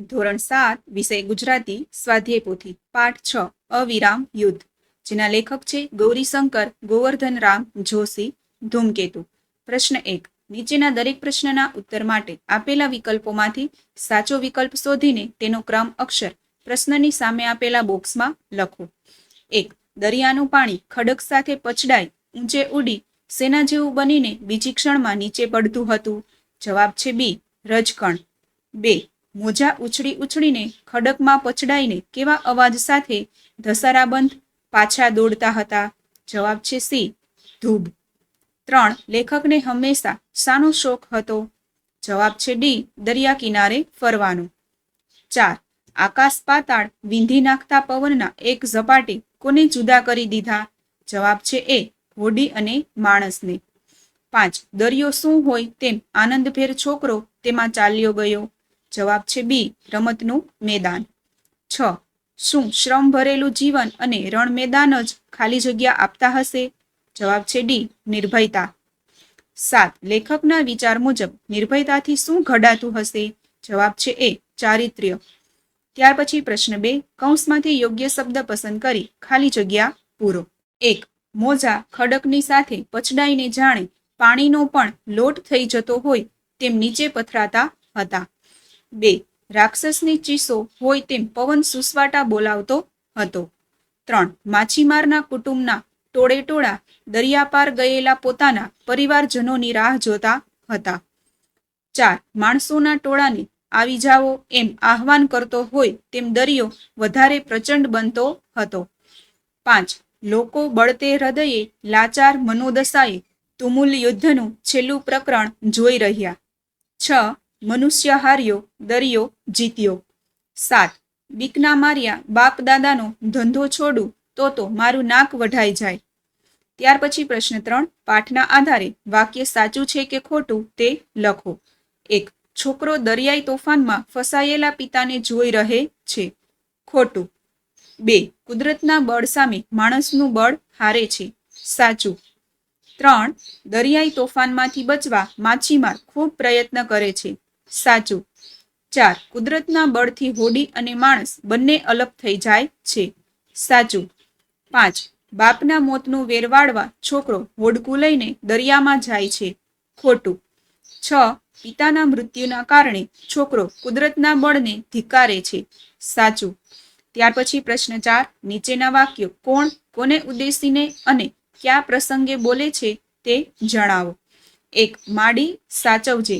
ધોરણ 7 વિષય ગુજરાતી સ્વાધ્યાય પોથી પાઠ 6 અવિરામ યુદ્ધ, જેના લેખક છે ગૌરીશંકર ગોવર્ધનરામ જોશી. ધૂમકેતુ. પ્રશ્ન 1. નીચેના દરેક પ્રશ્નના ઉત્તર માટે આપેલા વિકલ્પોમાંથી સાચો વિકલ્પ શોધીને તેનો ક્રમ અક્ષર પ્રશ્નની સામે આપેલા બોક્સમાં લખો. 1. દરિયાનું પાણી ખડક સાથે પછડાઈ ઊંચે ઉડી સેના જેવું બનીને બીજી ક્ષણમાં નીચે પડતું હતું. જવાબ છે બી, રજકણ. 2. મોજા ઉછળી ઉછળીને ખડકમાં પછડાઈને કેવા અવાજ સાથે ધસારાબંધ પાછા દોડતા હતા. જવાબ છે સી, ધૂબ. 3. લેખકને હંમેશા શાનો શોખ હતો. જવાબ છે ડી, દરિયા કિનારે ફરવાનો. 4. આકાશ પાતાળ વિંધી નાખતા પવનના એક ઝપાટે કોને જુદા કરી દીધા. જવાબ છે એ, હોડી અને માણસને. 5. દરિયો શું હોય તેમ આનંદભેર છોકરો તેમાં ચાલ્યો ગયો. જવાબ છે બી, રમતનું મેદાન. 6. શું શ્રમ ભરેલું જીવન અને રણ મેદાન જ ખાલી જગ્યા આપતા હશે. જવાબ છે ડી, નિર્ભયતા. 7. લેખકના વિચાર મુજબ નિર્ભયતાથી શું ઘડાતું હશે. જવાબ છે એ, ચારિત્ર્ય. ત્યાર પછી પ્રશ્ન 2. કૌંસમાંથી યોગ્ય શબ્દ પસંદ કરી ખાલી જગ્યા પૂરો. 1. મોજા ખડકની સાથે પછડાઈને જાણે પાણીનો પણ લોટ થઈ જતો હોય તેમ નીચે પથરાતા હતા. 2. રાક્ષસની ચીસો હોય તેમ પવન સુસવાટા બોલાવતો હતો. 3. માછીમારના કુટુંબના ટોળે ટોળા દરિયા પાર ગયેલા પોતાના પરિવારજનોની રાહ જોતા હતા. 4. માણસોના ટોળાને આવી જાઓ એમ આહવાન કરતો હોય તેમ દરિયો વધારે પ્રચંડ બનતો હતો. 5. લોકો બળતે હૃદયે લાચાર મનોદશાએ તુમુલ યુદ્ધનું છેલ્લું પ્રકરણ જોઈ રહ્યા. 6. મનુષ્ય હાર્યો, દરિયો જીત્યો. 7. બીકના માર્યા બાપ દાદાનો ધંધો છોડું તો મારું નાક વઢાઈ જાય. ત્યાર પછી પ્રશ્ન 3. પાઠના આધારે વાક્ય સાચું છે કે ખોટું તે લખો. 1. છોકરો દરિયાઈ તોફાનમાં ફસાયેલા પિતાને જોઈ રહે છે. ખોટું. 2. કુદરતના બળ સામે માણસનું બળ હારે છે. સાચું. 3. દરિયાઈ તોફાનમાંથી બચવા માછીમાર ખૂબ પ્રયત્ન કરે છે. સાચું. 4. કુદરતના બળથી હોડી અને માણસ બંને અલગ થઈ જાય છે. સાચું. 5. બાપના મોતનું વેર વાળવા છોકરો હોડકું લઈને દરિયામાં જાય છે. ખોટું. 6. પિતાના મૃત્યુના કારણે છોકરો કુદરતના બળને ધિક્કારે છે. સાચું. ત્યાર પછી પ્રશ્ન 4. નીચેના વાક્યો કોણ કોને ઉદ્દેશીને અને કયા પ્રસંગે બોલે છે તે જણાવો. 1. માડી સાચવજે.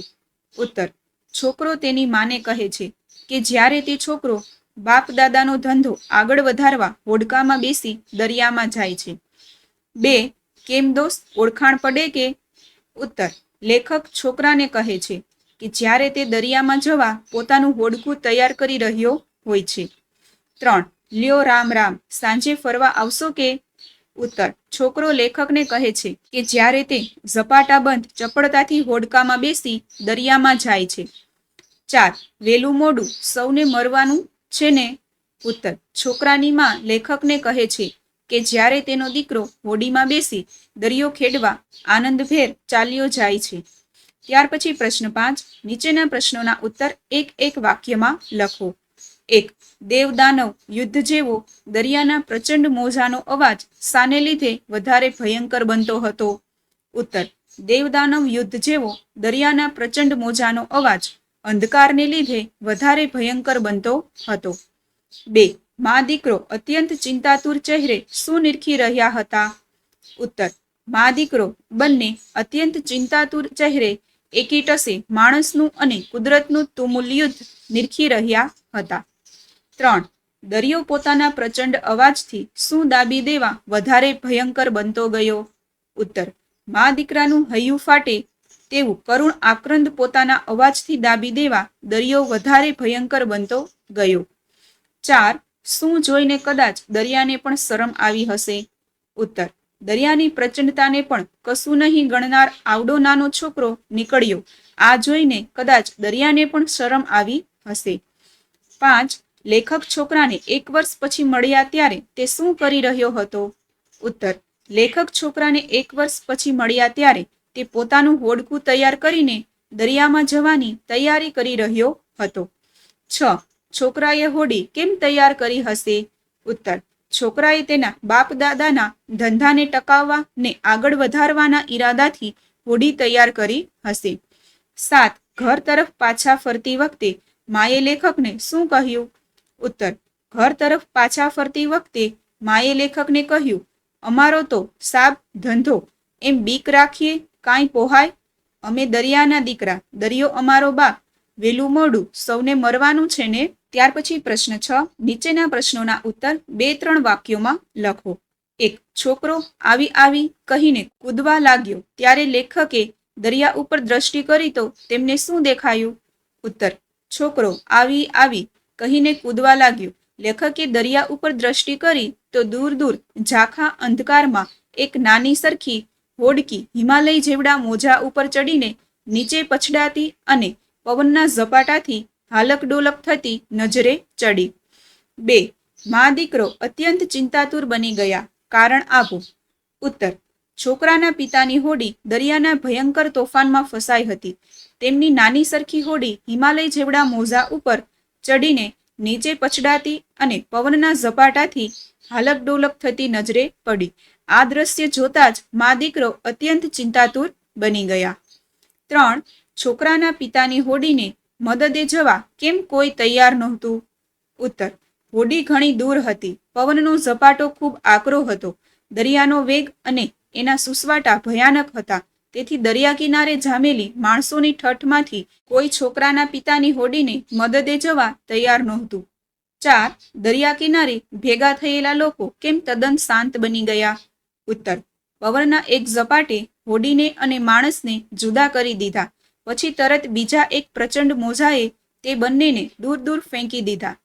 ઉત્તર. છોકરો તેની માને કહે છે કે જ્યારે તે છોકરો બાપ દાદાનો ધંધો આગળ વધારવા હોડકામાં બેસી દરિયામાં જાય છે. 2. કેમ દોસ્ત, ઓળખાણ પડે કે. ઉત્તર. લેખક છોકરાને કહે છે કે જ્યારે તે દરિયામાં જવા પોતાનું હોડકું તૈયાર કરી રહ્યો હોય છે. 3. લ્યો રામ રામ, સાંજે ફરવા આવશો કે. ઉત્તર. છોકરો લેખકને કહે છે કે જ્યારે તે ઝપાટાબંધ ચપળતાથી હોડકામાં બેસી દરિયામાં જાય છે. 4. વેલું મોડું સૌને મરવાનું છે ને. ઉત્તર. છોકરાની માં લેખકને કહે છે કે જ્યારે તેનો દીકરો હોડીમાં બેસી દરિયો ખેડવા આનંદભેર ચાલ્યો જાય છે. ત્યાર પછી પ્રશ્ન 5. નીચેના પ્રશ્નોના ઉત્તર એક એક વાક્યમાં લખો. 1. દેવ દાનવ યુદ્ધ જેવો દરિયાના પ્રચંડ મોજાનો અવાજ શાને લીધે વધારે ભયંકર બનતો હતો. ઉત્તર. દેવદાનવ યુદ્ધ જેવો દરિયાના પ્રચંડ મોજાનો અવાજ અંધકારને લીધે વધારે ભયંકર બનતો હતો. 2. મા દીકરો અત્યંત ચિંતાતુર ચહેરે શું નિરખી રહ્યા હતા. ઉત્તર. મા દીકરો બંને અત્યંત ચિંતાતુર ચહેરે એકી ટસે માણસનું અને કુદરતનું તુમુલ યુદ્ધ નિરખી રહ્યા હતા. 3. દરિયો પોતાના પ્રચંડ અવાજથી શું દાબી દેવા વધારે ભયંકર બનતો ગયો. ઉત્તર. મા દીકરાનું હૈયું ફાટે તેવું કરુણ આક્રંદ પોતાના અવાજથી દાબી દેવા દરિયો વધારે ભયંકર બનતો ગયો. 4. શું જોઈને કદાચ દરિયાને પણ શરમ આવી હશે. ઉત્તર. દરિયાની પ્રચંડતાને પણ કશું નહીં ગણનાર આવડો નાનો છોકરો નીકળ્યો. આ જોઈને કદાચ દરિયાને પણ શરમ આવી હશે. 5. લેખક છોકરાને 1 વર્ષ પછી મળ્યા ત્યારે તે શું કરી રહ્યો હતો. ઉત્તર. લેખક છોકરાને 1 વર્ષ પછી મળ્યા ત્યારે તે પોતાનું હોડકું તૈયાર કરીને દરિયામાં જવાની તૈયારી કરી રહ્યો હતો. 6. છોકરાએ હોડી કેમ તૈયાર કરી હશે? ઉત્તર, છોકરાએ તેના બાપ દાદાના ધંધાને ટકાવવા ને આગળ વધારવાના ઈરાદાથી હોડી તૈયાર કરી હશે. 7. ઘર તરફ પાછા ફરતી વખતે માએ લેખકને શું કહ્યું? ઉત્તર, ઘર તરફ પાછા ફરતી વખતે માએ લેખકને કહ્યું, અમારો તો સાબ ધંધો, એમ બીક રાખીએ કાંઈ પોહાય? અમે દરિયાના દીકરા, દરિયો અમારો બાપ, વેલું મોડું સૌને મરવાનું છે ને? ત્યાર પછી પ્રશ્ન 6. નીચેના પ્રશ્નોના ઉત્તર 2-3 વાક્યોમાં લખો. 1. છોકરો આવી આવી કહીને કૂદવા લાગ્યો ત્યારે લેખકે દરિયા ઉપર દ્રષ્ટિ કરી તો તેમને શું દેખાયું? ઉત્તર, છોકરો આવી આવી કહીને કૂદવા લાગ્યો. લેખકે દરિયા ઉપર દ્રષ્ટિ કરી તો દૂર દૂર ઝાંખા અંધકારમાં એક નાની સરખી હોડકી હિમાલય જેવડા મોજા ઉપર ચડીને નીચે પછડાતી અને પવનના ઝપાટાથી હાલક ડોલક થતી નજરે ચડી. 2. મા દીકરો અત્યંત ચિંતાતુર બની ગયા. કારણ આપો. ઉત્તર, છોકરાના પિતાની હોડી દરિયાના ભયંકર તોફાનમાં ફસાઈ હતી. તેમની નાની સરખી હોડી હિમાલય જેવડા મોજા ઉપર ચડીને નીચે પછડાતી અને પવનના ઝપાટાથી હાલક ડોલક થતી નજરે પડી. આ દ્રશ્ય જોતા જ મા દીકરો અત્યંત ચિંતાતુર બની ગયા. 3. છોકરાના પિતાની હોડીને મદદે જવા કેમ કોઈ તૈયાર નહોતું? ઉત્તર, હોડી ઘણી દૂર હતી. પવનનો ઝપાટો ખૂબ આકરો હતો. દરિયાનો વેગ અને એના સુસવાટા ભયાનક હતા. તેથી દરિયા કિનારે જામેલી માણસોની ઠઠમાંથી કોઈ છોકરાના પિતાની હોડીને મદદે જવા તૈયાર નહોતું. 4. દરિયા કિનારે ભેગા થયેલા લોકો કેમ તદ્દન શાંત બની ગયા? ઉત્તર, પવનના એક ઝપાટે હોડીને અને માણસને જુદા કરી દીધા. પછી તરત બીજા એક પ્રચંડ મોજાએ તે બંનેને દૂર દૂર ફેંકી દીધા.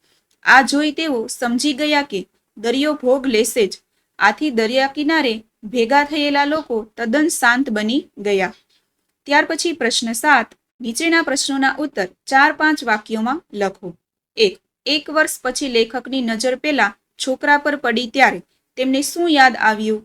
આ જોઈ તેઓ સમજી ગયા કે દરિયો ભોગ લેશે જ. આથી દરિયા કિનારે ભેગા થયેલા લોકો તદ્દન શાંત બની ગયા. ત્યાર પછી પ્રશ્ન 7. નીચેના પ્રશ્નોના ઉત્તર 4-5 વાક્યોમાં લખો. 1. એક વર્ષ પછી લેખકની નજર પેલા છોકરા પર પડી ત્યારે તેમને શું યાદ આવ્યું?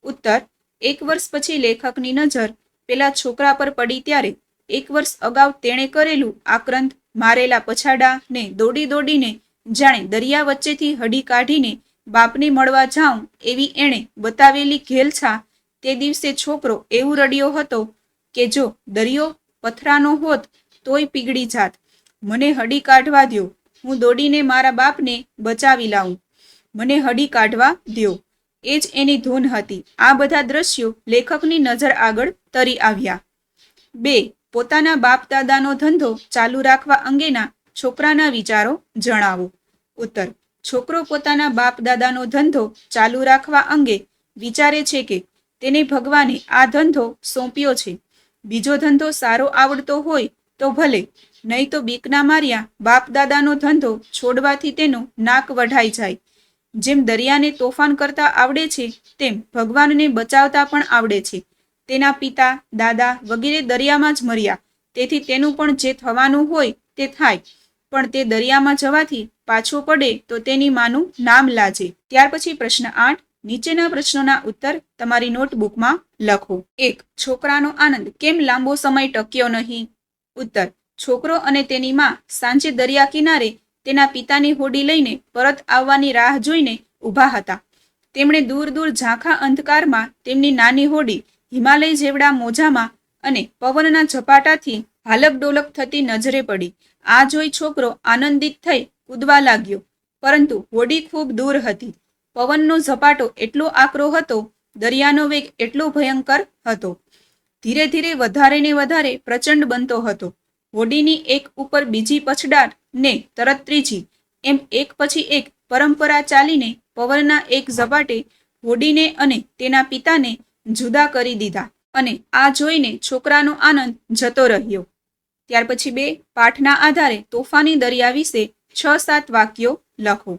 ઉત્તર, એક વર્ષ પછી લેખકની નજર પેલા છોકરા પર પડી ત્યારે 1 વર્ષ અગાઉ તેણે કરેલું આક્રંદ, મારેલા પછાડા ને દોડી દોડીને જાણે દરિયા વચ્ચેથી હડી કાઢીને બાપને મળવા જાઉં એવી એણે બતાવેલી ઘેલછા તે દિવસે છોકરો એવું રડ્યો હતો કે જો દરિયો પથરાનો હોત તોય પીગળી જાત. મને હડી કાઢવા દ્યો, હું દોડીને મારા બાપને બચાવી લાવું. મને હડી કાઢવા દ્યો. એ જ એની ધૂન હતી. આ બધા દ્રશ્યો લેખકની નજર આગળ તરી આવ્યા. 2. પોતાના બાપ દાદાનો ધંધો ચાલુ રાખવા અંગેના છોકરાના વિચારો જણાવો. ઉત્તર, છોકરો પોતાના બાપ દાદાનો ધંધો ચાલુ રાખવા અંગે વિચારે છે કે તેને ભગવાને આ ધંધો સોંપ્યો છે. બીજો ધંધો સારો આવડતો હોય તો ભલે, નહીં તો બીકના માર્યા બાપ દાદાનો ધંધો છોડવાથી તેનું નાક વઢાઈ જાય. જેમ દરિયાને તોફાન કરતા આવડે છે તેમ ભગવાનને બચાવતા પણ આવડે છે. તેના પિતા દાદા વગેરે દરિયામાં જ મર્યા. તેથી તેનું પણ જે થવાનું હોય તે થાય, પણ તે દરિયામાં જવાથી પાછો પડે તો તેની માનું નામ લાજે. ત્યાર પછી પ્રશ્ન 8. નીચેના પ્રશ્નોના ઉત્તર તમારી નોટબુકમાં લખો. 1. છોકરાનો આનંદ કેમ લાંબો સમય ટક્યો નહીં? ઉત્તર, છોકરો અને તેની માં સાંજે દરિયા કિનારે તેના પિતાની હોડી લઈને પરત આવવાની રાહ જોઈને ઊભા હતા. તેમણે દૂર દૂર ઝાંખા અંધકારમાં તેમની નાની હોડી હિમાલય જેવડા મોજામાં અને પવનના ઝપાટાથી હાલક ડોલક થતી નજરે પડી. આ જોઈ છોકરો આનંદિત થઈ કૂદવા લાગ્યો, પરંતુ હોડી ખૂબ દૂર હતી. પવનનો ઝપાટો એટલો આકરો હતો, દરિયાનો વેગ એટલો ભયંકર હતો. ધીરે ધીરે વધારે ને વધારે પ્રચંડ બનતો હતો. હોડીની એક ઉપર બીજી પછડાટ ને તરત ત્રીજી, એમ એક પછી એક પરંપરા ચાલીને પવનના એક ઝપાટે હોડીને અને તેના પિતાને જુદા કરી દીધા. અને આ જોઈને છોકરાનો આનંદ જતો રહ્યો. ત્યાર પછી 2. પાઠના આધારે તોફાની દરિયા વિશે 6-7 વાક્યો લખો.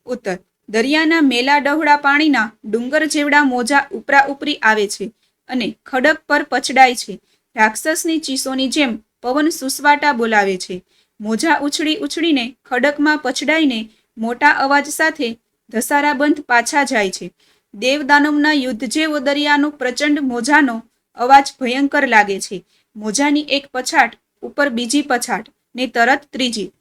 ઉત્તર, દરિયાના મેલા ડહોળા પાણીના ડુંગર જેવડા મોજા ઉપરા ઉપરી આવે છે અને ખડક પર પછડાય છે. રાક્ષસની ચીસોની જેમ પવન સુસવાટા બોલાવે છે. મોજા ઉછળી ઉછળીને ખડકમાં પછડાઈને મોટા અવાજ સાથે ધસારાબંધ પાછા જાય છે. દેવદાનવના યુદ્ધ જેવો દરિયાનો પ્રચંડ મોજાનો અવાજ ભયંકર લાગે છે. મોજાની એક પછાટ ઉપર બીજી પછાટ ને તરત ત્રીજી,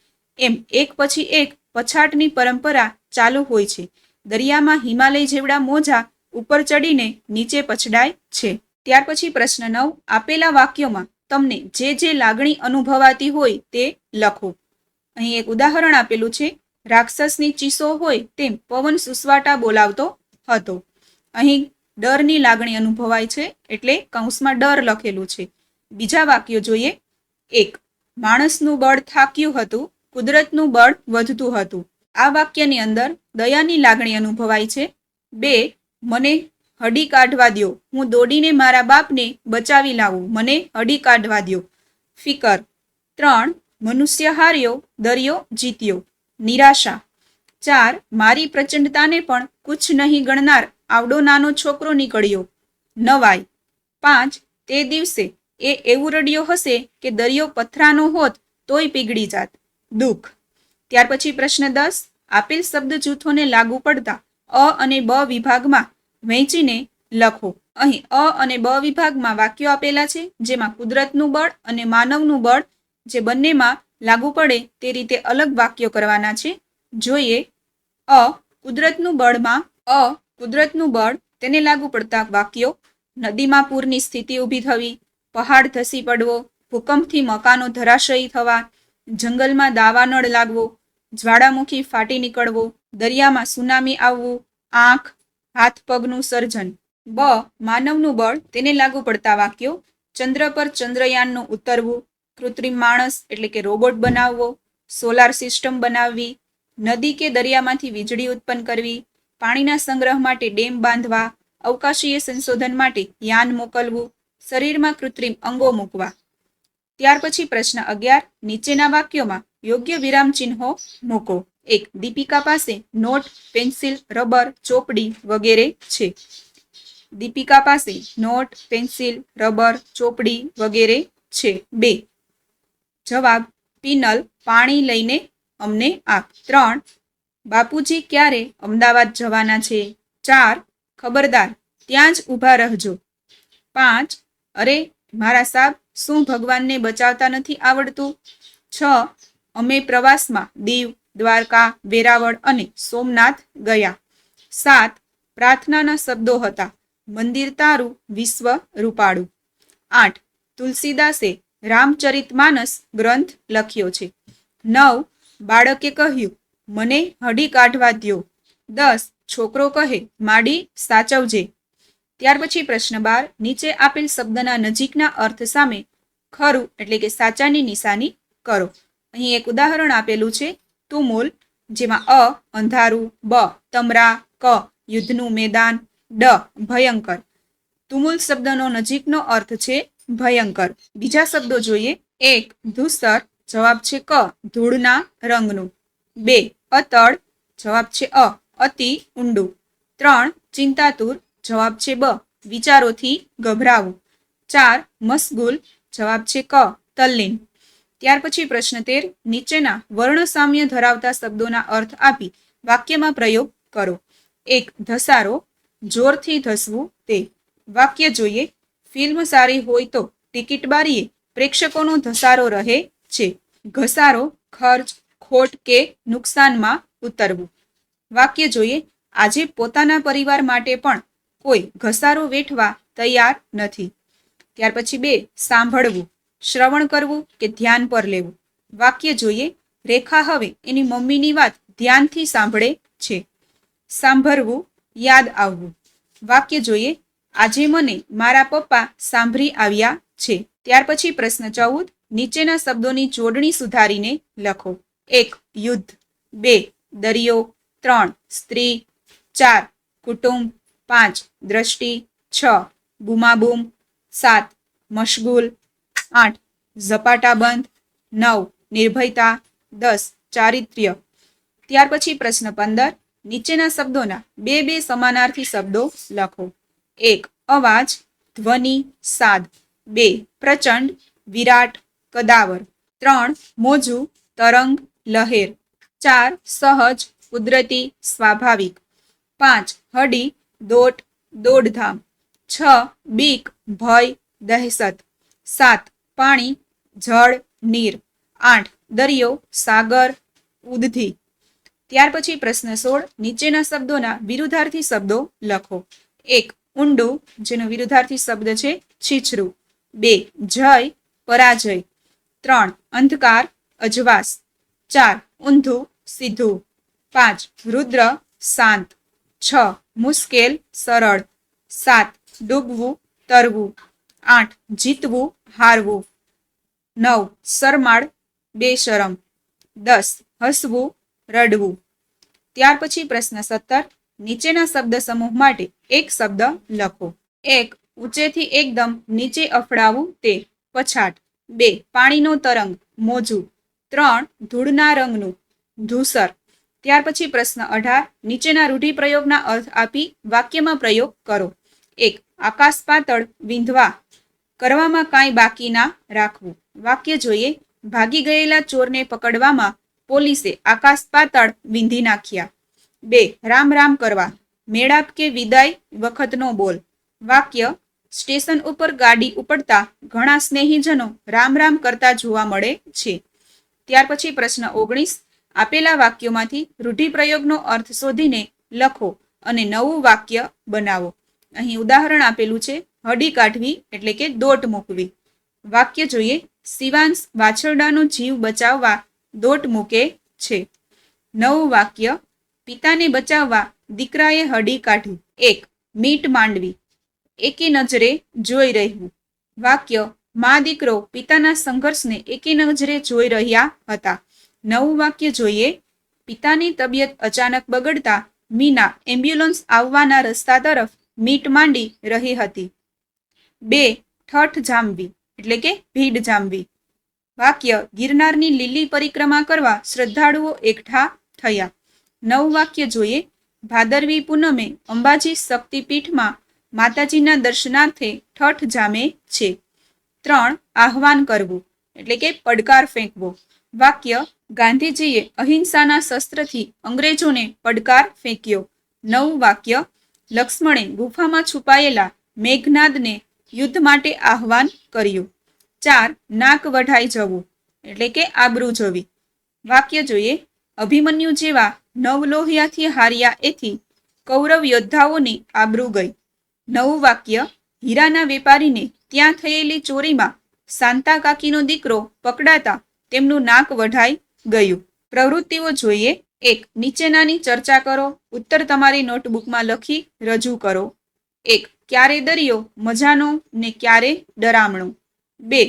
એમ એક પછી એક પછાટની પરંપરા ચાલુ હોય છે. દરિયામાં હિમાલય જેવડા મોજા ઉપર ચડીને નીચે પછડાય છે. ત્યાર પછી પ્રશ્ન 9. આપેલા વાક્યોમાં તમને જે જે લાગણી અનુભવાતી હોય તે લખો. અહીં એક ઉદાહરણ આપેલું છે. રાક્ષસની ચીસો હોય તેમ પવન સુસવાટા બોલાવતો હતો. અહીં ડરની લાગણી અનુભવાય છે એટલે કૌંસમાં ડર લખેલું છે. બીજા વાક્યો જોઈએ. 1. માણસનું બળ થાક્યું હતું, કુદરતનું બળ વધતું હતું. આ વાક્યની અંદર દયાની લાગણી અનુભવાય છે. 2. મને હડી કાઢવા દ્યો, હું દોડીને મારા બાપને બચાવી લાવું, મને હડી કાઢવા દ્યો. ફિકર. 3. મનુષ્ય હાર્યો, દરિયો જીત્યો. નિરાશા. 4. મારી પ્રચંડતાને પણ કુછ નહીં ગણનાર આવડો નાનો છોકરો નીકળ્યો, નવાઈ. 5. તે દિવસે એ એવું રડ્યો હશે કે દરિયો પથરાનો હોત તોય પીગળી જાત, દુઃખ. ત્યાર પછી પ્રશ્ન 10. આપેલ શબ્દ જૂથોને લાગુ પડતા અ અને બ વિભાગમાં વહેંચીને લખો. અહીં અ અને બ વિભાગમાં વાક્યો આપેલા છે જેમાં કુદરતનું બળ અને માનવનું બળ જે બંનેમાં લાગુ પડે તે રીતે અલગ વાક્યો કરવાના છે. જોઈએ. કુદરતનું બળ તેને લાગુ પડતા વાક્યો: નદીમાં પૂરની સ્થિતિ ઊભી થવી, પહાડ ધસી પડવો, ભૂકંપથી મકાનો ધરાશયી થવા, જંગલમાં દાવાનળ લાગવો, જ્વાળામુખી ફાટી નીકળવો, દરિયામાં સુનામી આવવું, આંખ હાથ પગનું સર્જન. માનવનું બળ તેને લાગુ પડતા વાક્યો: ચંદ્ર પર ચંદ્રયાનનું ઉતરવું, કૃત્રિમ માણસ એટલે કે રોબોટ બનાવવો, સોલાર સિસ્ટમ બનાવવી, નદી કે દરિયામાંથી વીજળી ઉત્પન્ન કરવી, પાણીના સંગ્રહ માટે ડેમ બાંધવા, અવકાશીય સંશોધન માટે યાન મોકલવું, શરીરમાં કૃત્રિમ અંગો મૂકવા. ત્યાર પછી પ્રશ્ન 11. નીચેના વાક્યોમાં યોગ્ય વિરામ ચિહ્નો મૂકો. 1. દીપિકા પાસે નોટ, પેન્સિલ, રબર, ચોપડી વગેરે છે. દીપિકા પાસે નોટ, પેન્સિલ, રબર, ચોપડી વગેરે છે. 2. જવાબ: પિનલ, પાણી લઈને અમને આપ. 3. બાપુજી ક્યારે અમદાવાદ જવાના છે? 4. ખબરદાર, ત્યાં જ ઊભા રહેજો. 5. અરે મારા સાબ, શું ભગવાનને બચાવતા નથી આવડતું? 6. અમે પ્રવાસમાં દીવ, દ્વારકા, વેરાવળ અને સોમનાથ ગયા. 7. પ્રાર્થનાના શબ્દો હતા: મંદિર તારું, વિશ્વ રૂપાળું. 8. તુલસીદાસે રામચરિતમાનસ ગ્રંથ લખ્યો છે. 9. બાળકે કહ્યું, મને હડી કાઢવા દ્યો. 10. છોકરો કહે, માડી સાચવજે. ત્યાર પછી પ્રશ્ન 12. નીચે આપેલ શબ્દના નજીકના અર્થ સામે ખરું એટલે કે સાચાની નિશાની કરો. અહીં એક ઉદાહરણ આપેલું છે. તુમુલ, જેમાં અ અંધારું, બ તમરા, ક યુદ્ધનું મેદાન, ડ ભયંકર. તુમુલ શબ્દનો નજીકનો અર્થ છે ભયંકર. બીજા શબ્દો જોઈએ. 1. ધૂસર, જવાબ છે ક ધૂળના રંગનું. 2. અતડ, જવાબ છે અ અતિ ઊંડું. 3. ચિંતાતુર, જવાબ છે બ વિચારોથી ગભરાવું. 4. મશગુલ, જવાબ છે ક તલ્લીન. ત્યાર પછી પ્રશ્ન 13. નીચેના વર્ણ સામ્ય ધરાવતા શબ્દોના અર્થ આપી વાક્યમાં પ્રયોગ કરો. 1. ધસારો, જોરથી ધસવું તે. વાક્ય જોઈએ. ફિલ્મ સારી હોય તો ટિકિટ બારીએ પ્રેક્ષકોનો ધસારો રહે છે. ઘસારો, ખર્ચ, ખોટ કે નુકસાનમાં ઉતરવું. વાક્ય જોઈએ. આજે પોતાના પરિવાર માટે પણ કોઈ ઘસારો વેઠવા તૈયાર નથી. ત્યાર પછી 2. સાંભળવું, શ્રવણ કરવું કે ધ્યાન પર લેવું. વાક્ય જોઈએ. રેખા હવે એની મમ્મીની વાત ધ્યાનથી સાંભળે છે. સાંભળવું, યાદ આવવું. વાક્ય જોઈએ. આજે મને મારા પપ્પા સાંભળી આવ્યા છે. ત્યાર પછી પ્રશ્ન 14. નીચેના શબ્દોની જોડણી સુધારીને લખો. 1. યુદ્ધ. 2. દરિયો. 3. સ્ત્રી. 4. કુટુંબ. 5. દ્રષ્ટિ. 6. બૂમાબૂમ. 7. મશગુલ. 8. ઝપાટાબંધ. 9. નિર્ભયતા. 10. ચારિત્ર્ય. ત્યાર પછી પ્રશ્ન 15. નીચેના શબ્દોના બે સમાનાર્થી શબ્દો લખો. 1. અવાજ, ધ્વનિ, સાદ. 2. પ્રચંડ, વિરાટ, કદાવર. 3. મોજું, તરંગ, લહેર. 4. સહજ, કુદરતી, સ્વાભાવિક. 5. હડી, દોટ, દોડધામ. 6. બીક, ભય, દહેશત. 7. પાણી, જળ, નીર. 8. દરિયો, સાગર, ઉદથી. ત્યાર પછી પ્રશ્ન 16, નીચેના શબ્દોના વિરુદ્ધાર્થી શબ્દો લખો. 1. ઊંડું, જેનો વિરુદ્ધાર્થી શબ્દ છે છીછરું. 2. જય, પરાજય. 3. અંધકાર, અજવાસ. 4. ઊંધું, સીધું. 5. રુદ્ર, શાંત. 6. મુશ્કેલ, સરળ. 7. ડૂબવું, તરવું. 8. જીતવું, હારવું. 9. શરમાળ, બેશરમ. 10. હસવું, રડવું. ત્યાર પછી પ્રશ્ન 17, નીચેના શબ્દ સમૂહ માટે એક શબ્દ લખો. 1. ઊંચેથી એકદમ નીચે અફડાવું તે, પછાટ. 2. પાણીનો તરંગ, મોજું. 3. ધૂળના રંગનું, ધૂસર. ત્યાર પછી પ્રશ્ન 18, નીચેના રૂઢિપ્રયોગના અર્થ આપી વાક્યમાં પ્રયોગ કરો. 1. આકાશ પાતળ, વિંધવા. કરવામાં કાંઈ બાકી ના રાખવું. વાક્ય જોઈએ. ભાગી ગયેલા ચોરને પકડવામાં પોલીસે આકાશ પાતાળ વીંધી નાખ્યા. 2. રામ રામ કરવા, મેળાપ કે વિદાય વખતનો બોલ. વાક્ય, સ્ટેશન ઉપર ગાડી ઉપડતા ઘણા સ્નેહીજનો રામ રામ કરતા જોવા મળે છે. ત્યાર પછી પ્રશ્ન 19, આપેલા વાક્યોમાંથી રૂઢિપ્રયોગનો અર્થ શોધીને લખો અને નવું વાક્ય બનાવો. અહીં ઉદાહરણ આપેલું છે, હડી કાઢવી એટલે કે દોટ મૂકવી. વાક્ય જોઈએ. શિવાંશ વાછરડાનો જીવ બચાવવા દોટ મૂકે છે. નવું વાક્ય, પિતાને બચાવવા દીકરાએ હડી કાઢી. 1. મીટ માંડવી, એકી નજરે જોઈ રહેવું. વાક્ય, મા દીકરો પિતાના સંઘર્ષને એકી નજરે જોઈ રહ્યા હતા. નવું વાક્ય જોઈએ. પિતાની તબિયત અચાનક બગડતા મીના એમ્બ્યુલન્સ આવવાના રસ્તા તરફ મીટ માંડી રહી હતી. 2. ઠઠ જામવી એટલે કે ભીડ જામવી. વાક્ય, ગિરનારની લીલી પરિક્રમા કરવા શ્રદ્ધાળુઓ એકઠા થયા. નવું વાક્ય જોઈએ. ભાદરવી પૂનમે અંબાજી શક્તિપીઠમાં માતાજીના દર્શનાર્થે ઠઠ જામે છે. 3. આહ્વાન કરવું એટલે કે પડકાર ફેંકવો. વાક્ય, ગાંધીજીએ અહિંસાના શસ્ત્રથી અંગ્રેજોને પડકાર ફેંક્યો. નવું વાક્ય, લક્ષ્મણે ગુફામાં છુપાયેલા મેઘનાદને યુદ્ધ માટે આહ્વાન કર્યું. 4. નાક વઢાઈ જવું એટલે કે આબરૂ જવી. વાક્ય જોઈએ. અભિમન્યુ જેવા નવલોહિયાથી હાર્યા એથી કૌરવ યોદ્ધાઓની આબરૂ ગઈ. નવું વાક્ય, હીરાના વેપારીને ત્યાં થયેલી ચોરીમાં શાંતા કાકીનો દીકરો પકડાતા તેમનું નાક વઢાઈ ગયું. પ્રવૃત્તિઓ જોઈએ. 1. નીચેનાની ચર્ચા કરો. ઉત્તર તમારી નોટબુકમાં લખી રજૂ કરો. 1. ક્યારે દરિયો મજાનો ને ક્યારે ડરામણો. 2.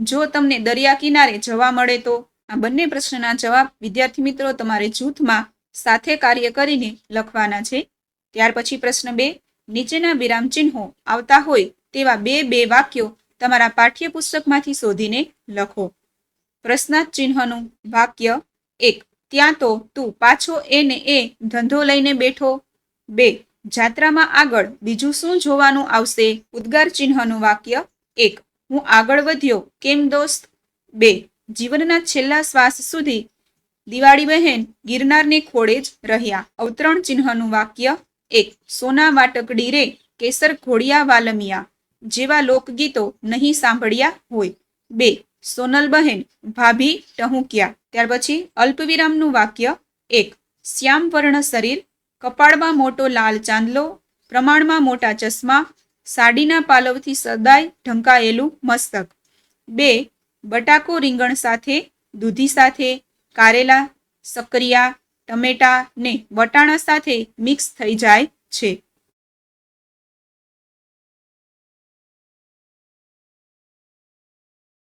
જો તમને દરિયા કિનારે જવા મળે તો. આ બંને પ્રશ્નના જવાબ વિદ્યાર્થી મિત્રો તમારે જૂથમાં સાથે કાર્ય કરીને લખવાના છે. ત્યાર પછી પ્રશ્ન 2, નીચેના વિરામ ચિહ્નો આવતા હોય તેવા બે વાક્યો તમારા પાઠ્યપુસ્તકમાંથી શોધીને લખો. પ્રશ્નાર્થ ચિહ્નનું વાક્ય. 1. ત્યાં તો તું પાછો એને એ ધંધો લઈને બેઠો. 2. જાત્રામાં આગળ બીજું શું જોવાનું આવશે. ઉદ્ગાર ચિહ્નનું વાક્ય. 1. હું આગળ વધ્યો કેમ દોસ્ત. 2. જીવનના છેલ્લા શ્વાસ સુધી દિવાળી બહેન ગિરનારને ખોળે જ રહ્યા. અવતરણ ચિહ્નનું વાક્ય. 1. સોના વાટકડી રે કેસર ઘોડિયા વાલમિયા જેવા લોકગીતો નહીં સાંભળ્યા હોય. 2. સોનલ બહેન ભાભી ટહુક્યા. ત્યાર પછી અલ્પવિરામનું વાક્ય. 1. શ્યામ વર્ણ શરીર, કપાળમાં મોટો લાલ ચાંદલો, પ્રમાણમાં મોટા ચશ્મા, સાડીના પાલવથી સદાય ઢંકાયેલું મસ્તક. 2. બટાકો રીંગણ સાથે, દૂધી સાથે, કારેલા, સક્કરિયા, ટમેટા ને વટાણા સાથે મિક્સ થઈ જાય છે.